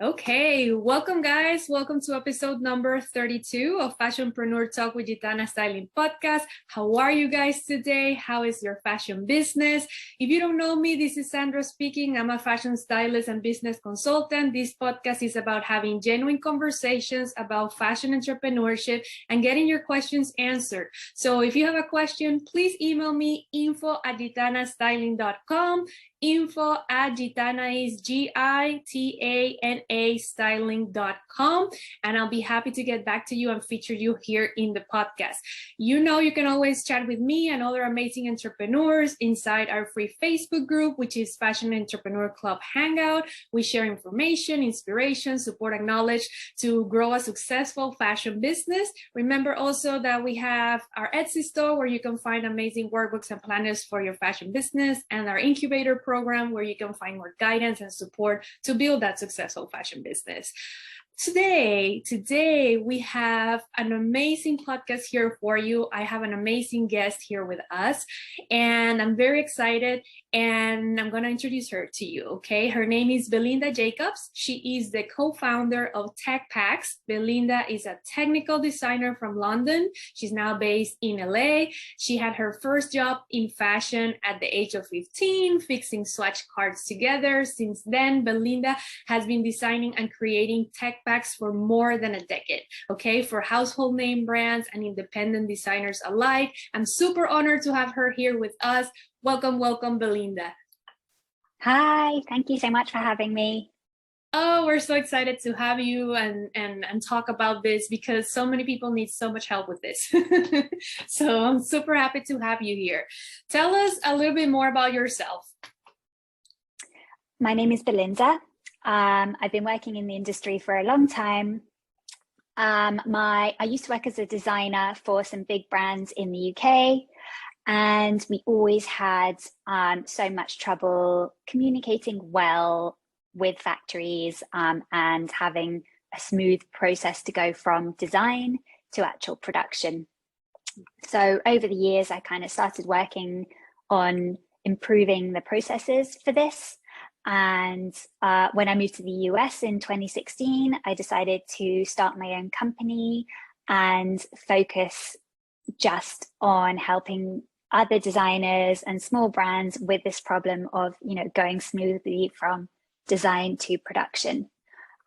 Okay, welcome guys. Welcome to episode number 32 of Fashionpreneur Talk with Gitana Styling Podcast. How are you guys today? How is your fashion business? If you don't know me, this is Sandra speaking. I'm a fashion stylist and business consultant. This podcast is about having genuine conversations about fashion entrepreneurship and getting your questions answered. So if you have a question, please email me info@gitanastyling.com. info@gitana is GITANA styling.com, and I'll be happy to get back to you and feature you here in the podcast. You know, you can always chat with me and other amazing entrepreneurs inside our free Facebook group, which is Fashion Entrepreneur Club Hangout. We share information, inspiration, support, and knowledge to grow a successful fashion business. Remember also that we have our Etsy store where you can find amazing workbooks and planners for your fashion business, and our Incubator program where you can find more guidance and support to build that successful fashion business. Today we have an amazing podcast here for you. I have an amazing guest here with us, and I'm very excited, and I'm going to introduce her to you, okay? Her name is Belinda Jacobs. She is the co-founder of TECHPACKS. Belinda is a technical designer from London. She's now based in LA. She had her first job in fashion at the age of 15, fixing swatch cards together. Since then, Belinda has been designing and creating TECHPACKS for more than a decade, okay, for household name brands and independent designers alike. I'm super honored to have her here with us. Welcome, Belinda. Hi, thank you so much for having me. Oh, we're so excited to have you and talk about this because so many people need so much help with this. So I'm super happy to have you here. Tell us a little bit more about yourself. My name is Belinda. I've been working in the industry for a long time. I used to work as a designer for some big brands in the UK, and we always had so much trouble communicating well with factories and having a smooth process to go from design to actual production. So over the years, I kind of started working on improving the processes for this. And when I moved to the US in 2016, I decided to start my own company and focus just on helping other designers and small brands with this problem of, you know, going smoothly from design to production.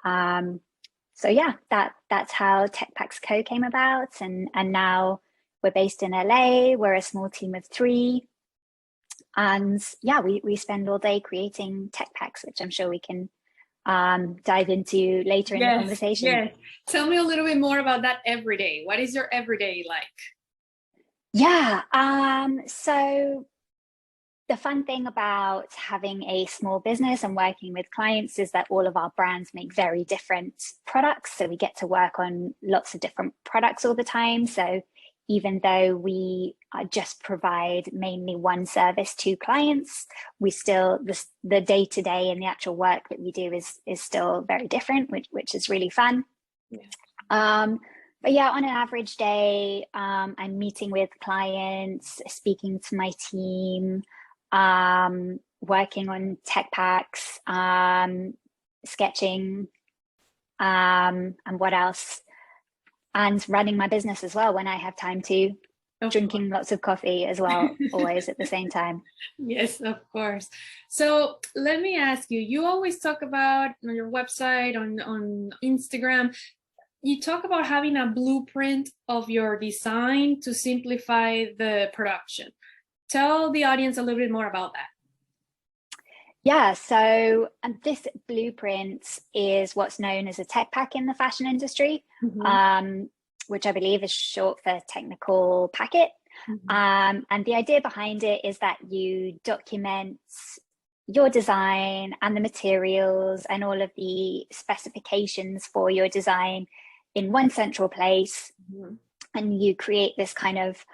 So yeah, that's how TECHPACKS Co came about, and now we're based in LA. We're a small team of 3. And yeah, we spend all day creating TECHPACKS, which I'm sure we can dive into later in the conversation. Yes. Tell me a little bit more about that everyday. What is your everyday like? Yeah. So the fun thing about having a small business and working with clients is that all of our brands make very different products. So we get to work on lots of different products all the time. So even though we just provide mainly one service to clients, we still, the day-to-day and the actual work that we do is still very different, which is really fun. Yeah. But yeah, on an average day, I'm meeting with clients, speaking to my team, working on TECHPACKS, sketching, and what else? And running my business as well when I have time to, drinking lots of coffee as well, always at the same time. Yes, of course. So let me ask you, you always talk about on your website, on Instagram, you talk about having a blueprint of your design to simplify the production. Tell the audience a little bit more about that. Yeah, so this blueprint is what's known as a TECHPACK in the fashion industry, which I believe is short for technical packet. And the idea behind it is that you document your design and the materials and all of the specifications for your design in one central place. And you create this kind of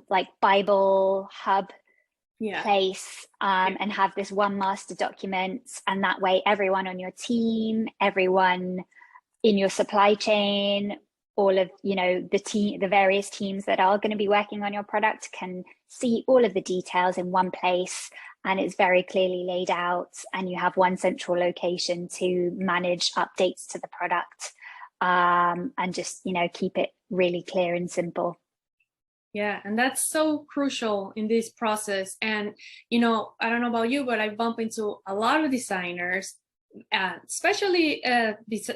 like Bible hub place and have this one master document, and that way everyone on your team, everyone in your supply chain, all of, you know, the various teams that are going to be working on your product can see all of the details in one place and it's very clearly laid out, and you have one central location to manage updates to the product, and just, you know, keep it really clear and simple. Yeah, and that's so crucial in this process. And, you know, I don't know about you, but I bump into a lot of designers, especially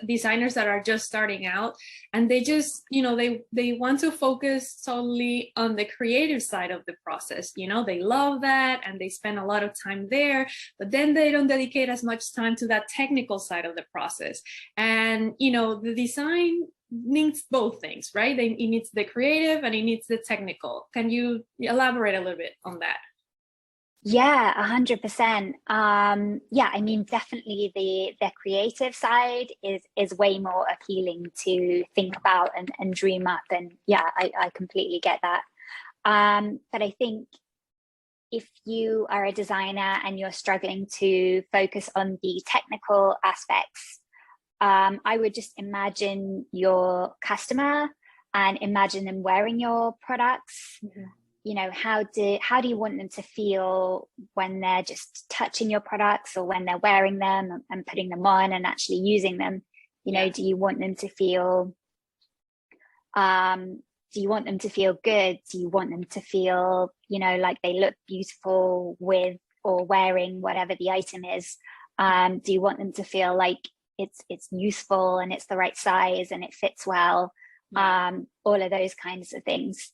designers that are just starting out, and they just, you know, they want to focus solely on the creative side of the process. You know, they love that and they spend a lot of time there, but then they don't dedicate as much time to that technical side of the process. And, you know, the design needs both things, right? It needs the creative and it needs the technical. Can you elaborate a little bit on that? Yeah, 100%. Yeah, I mean, definitely the creative side is way more appealing to think about and dream up. And yeah, I completely get that. But I think if you are a designer and you're struggling to focus on the technical aspects, I would just imagine your customer and imagine them wearing your products. Mm-hmm. You know, how do you want them to feel when they're just touching your products, or when they're wearing them and putting them on and actually using them? You know, do you want them to feel good? Do you want them to feel, you know, like they look beautiful with or wearing whatever the item is? Do you want them to feel like it's useful and it's the right size and it fits well? All of those kinds of things.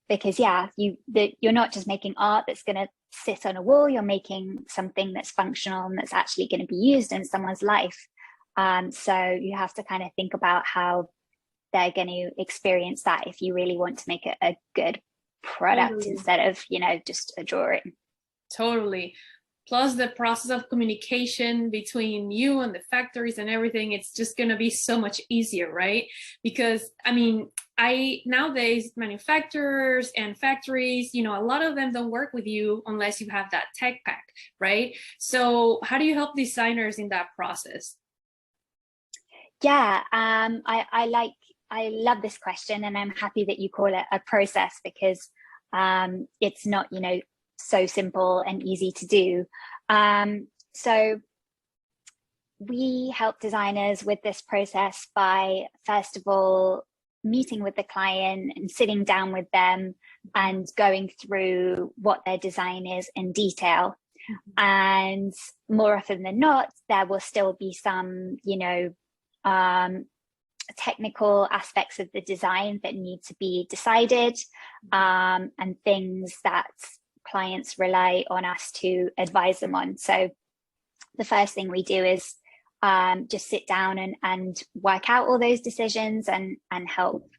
Because you're not just making art that's going to sit on a wall, you're making something that's functional and that's actually going to be used in someone's life. So you have to kind of think about how they're going to experience that if you really want to make it a good product, instead of, you know, just a drawing. Totally. Plus the process of communication between you and the factories and everything, it's just going to be so much easier, right? Because I mean, nowadays manufacturers and factories, you know, a lot of them don't work with you unless you have that tech pack, right? So how do you help designers in that process? Yeah, I love this question, and I'm happy that you call it a process, because it's not, you know, so simple and easy to do. So we help designers with this process by, first of all, meeting with the client and sitting down with them and going through what their design is in detail. Mm-hmm. And more often than not, there will still be some, you know, technical aspects of the design that need to be decided, and things that clients rely on us to advise them on. So the first thing we do is just sit down and work out all those decisions and help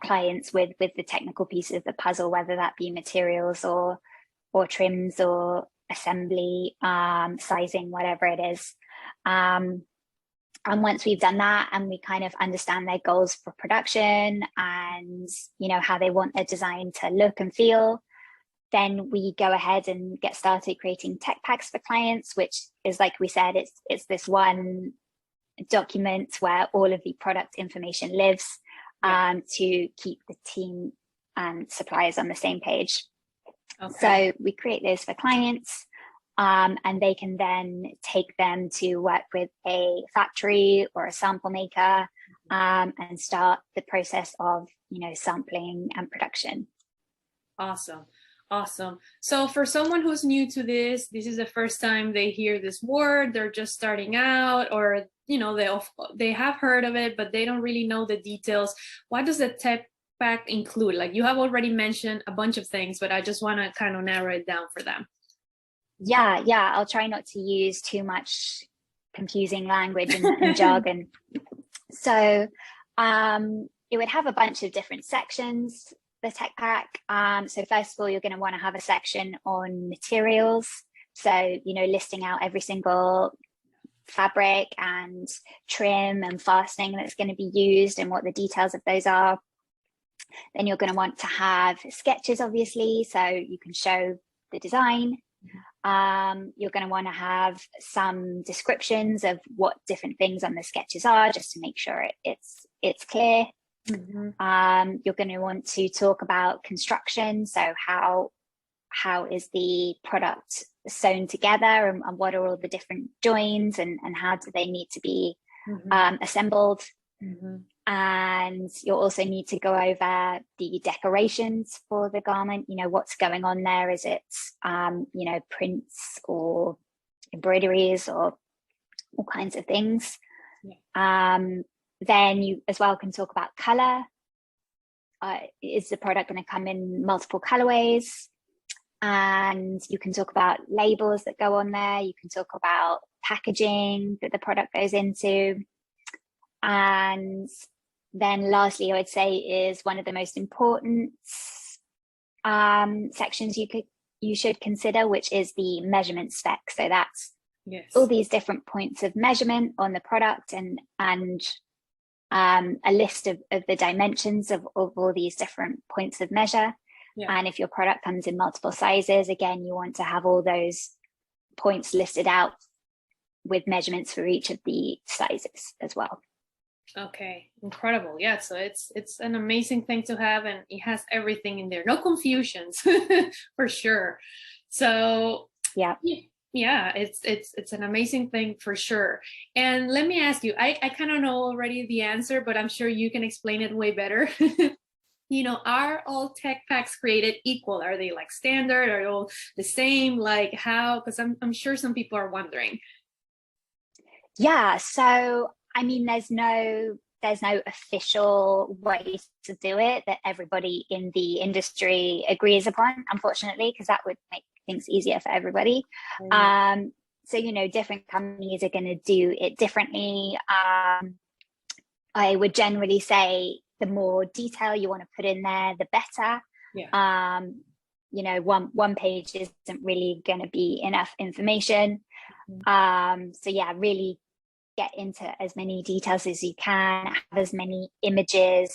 clients with the technical pieces of the puzzle, whether that be materials or trims or assembly, sizing, whatever it is. And once we've done that and we kind of understand their goals for production and, you know, how they want their design to look and feel, then we go ahead and get started creating tech packs for clients, which is, like we said, it's this one document where all of the product information lives, to keep the team and suppliers on the same page. Okay. So we create those for clients, and they can then take them to work with a factory or a sample maker, and start the process of, you know, sampling and production. Awesome. Awesome. So for someone who's new to this is the first time they hear this word, they're just starting out, or, you know, they have heard of it, but they don't really know the details. What does the tech pack include? Like, you have already mentioned a bunch of things, but I just want to kind of narrow it down for them. Yeah. I'll try not to use too much confusing language and jargon. So it would have a bunch of different sections, the tech pack. So first of all, you're going to want to have a section on materials. So, you know, listing out every single fabric and trim and fastening that's going to be used and what the details of those are. Then you're going to want to have sketches, obviously, so you can show the design. You're going to want to have some descriptions of what different things on the sketches are, just to make sure it's clear. Mm-hmm. You're going to want to talk about construction, so how how is the product sewn together, and what are all the different joins, and how do they need to be assembled. And you'll also need to go over the decorations for the garment. You know, what's going on there. Is it, you know, prints or embroideries or all kinds of things. Then you as well can talk about color. Is the product going to come in multiple colorways? And you can talk about labels that go on there. You can talk about packaging that the product goes into. And then lastly, I would say is one of the most important sections you should consider, which is the measurement spec. So that's all these different points of measurement on the product, and a list of the dimensions of all these different points of measure. And if your product comes in multiple sizes, again, you want to have all those points listed out with measurements for each of the sizes as well. Okay, incredible. Yeah, so it's an amazing thing to have, and it has everything in there. No confusions for sure. So yeah, it's an amazing thing for sure. And let me ask you, I kind of know already the answer, but I'm sure you can explain it way better. You know, are all tech packs created equal? Are they like standard? Are they all the same? Like how? Because I'm sure some people are wondering. Yeah, so I mean, there's no official way to do it that everybody in the industry agrees upon, unfortunately, because that would make things easier for everybody. So, you know, different companies are going to do it differently. I would generally say the more detail you want to put in there, the better. You know, one page isn't really going to be enough information. So yeah, really get into as many details as you can, have as many images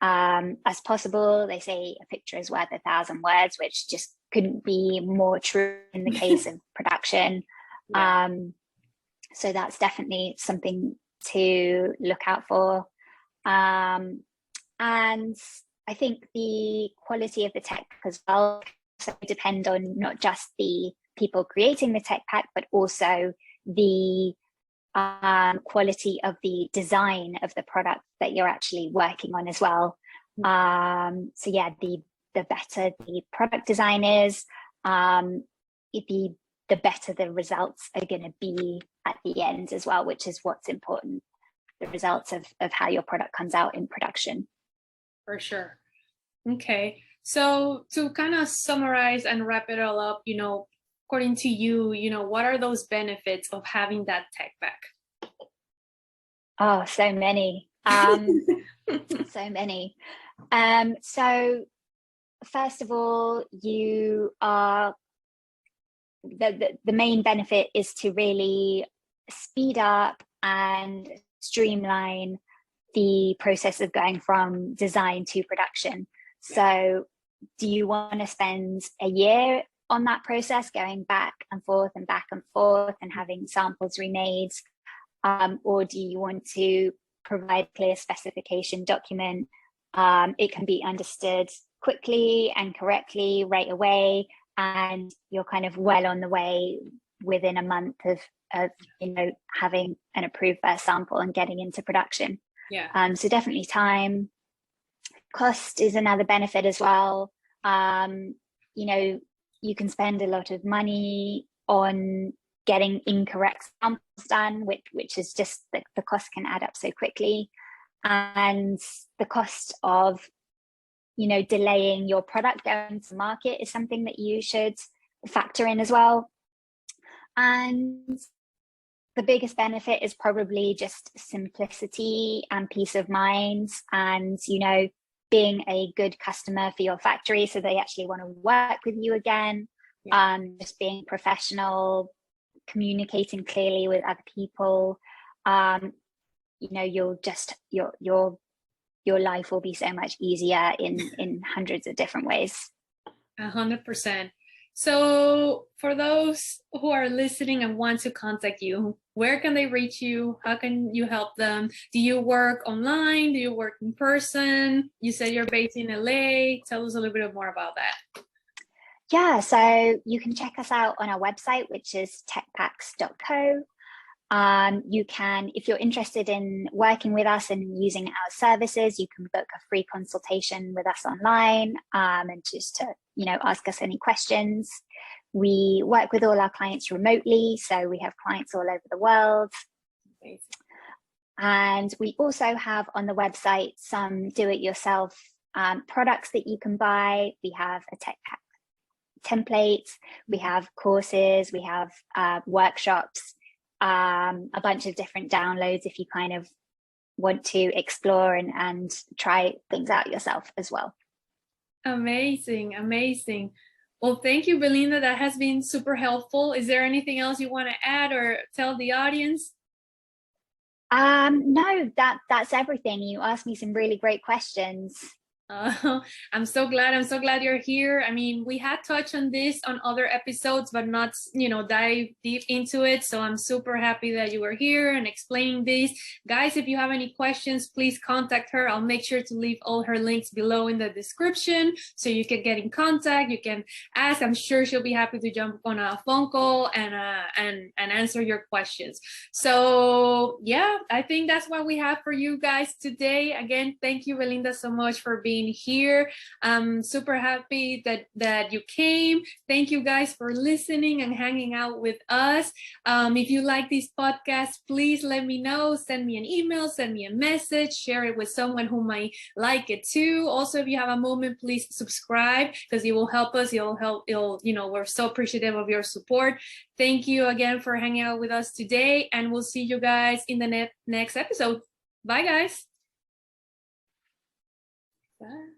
as possible. They say a picture is worth 1,000 words, which just couldn't be more true in the case of production. So that's definitely something to look out for. And I think the quality of the tech as well depend on not just the people creating the tech pack, but also the quality of the design of the product that you're actually working on as well. So yeah, the better the product design is, the better the results are going to be at the end as well, which is what's important, the results of how your product comes out in production. For sure. Okay, so to kind of summarize and wrap it all up, you know, according to you, you know, what are those benefits of having that tech pack? Oh, so many. So many. So first of all, you are the main benefit is to really speed up and streamline the process of going from design to production. So do you want to spend a year on that process, going back and forth and having samples remade? Or do you want to provide a clear specification document? It can be understood quickly and correctly right away, and you're kind of well on the way within a month of you know, having an approved first sample and getting into production. So definitely time. Cost is another benefit as well. You know, you can spend a lot of money on getting incorrect samples done, which is just the cost can add up so quickly. And the cost of, you know, delaying your product going to market is something that you should factor in as well. And the biggest benefit is probably just simplicity and peace of mind, and, you know, being a good customer for your factory, so they actually want to work with you again. Just being professional, communicating clearly with other people. You know, you'll just your life will be so much easier in hundreds of different ways. 100%. So for those who are listening and want to contact you, where can they reach you? How can you help them? Do you work online? Do you work in person? You said you're based in LA. Tell us a little bit more about that. Yeah, so you can check us out on our website, which is techpacks.co. You can, if you're interested in working with us and using our services, you can book a free consultation with us online, and just to, ask us any questions. We work with all our clients remotely, so we have clients all over the world. Amazing. And we also have on the website some do-it-yourself products that you can buy. We have a tech pack templates, we have courses, we have workshops, a bunch of different downloads if you kind of want to explore and try things out yourself as well. Amazing, amazing. Well, thank you, Belinda. That has been super helpful. Is there anything else you want to add or tell the audience? No, that's everything. You asked me some really great questions. I'm so glad you're here. I mean, we had touched on this on other episodes, but not, dive deep into it. So I'm super happy that you were here and explaining this. Guys, if you have any questions, please contact her. I'll make sure to leave all her links below in the description so you can get in contact. You can ask. I'm sure she'll be happy to jump on a phone call and answer your questions. So yeah, I think that's what we have for you guys today. Again, thank you, Belinda, so much for being here. I'm super happy that you came. Thank you guys for listening and hanging out with us. If you like this podcast, please let me know. Send me an email, send me a message, share it with someone who might like it too. Also, if you have a moment, please subscribe because it will help us. We're so appreciative of your support. Thank you again for hanging out with us today, and we'll see you guys in the next episode. Bye, guys. Bye.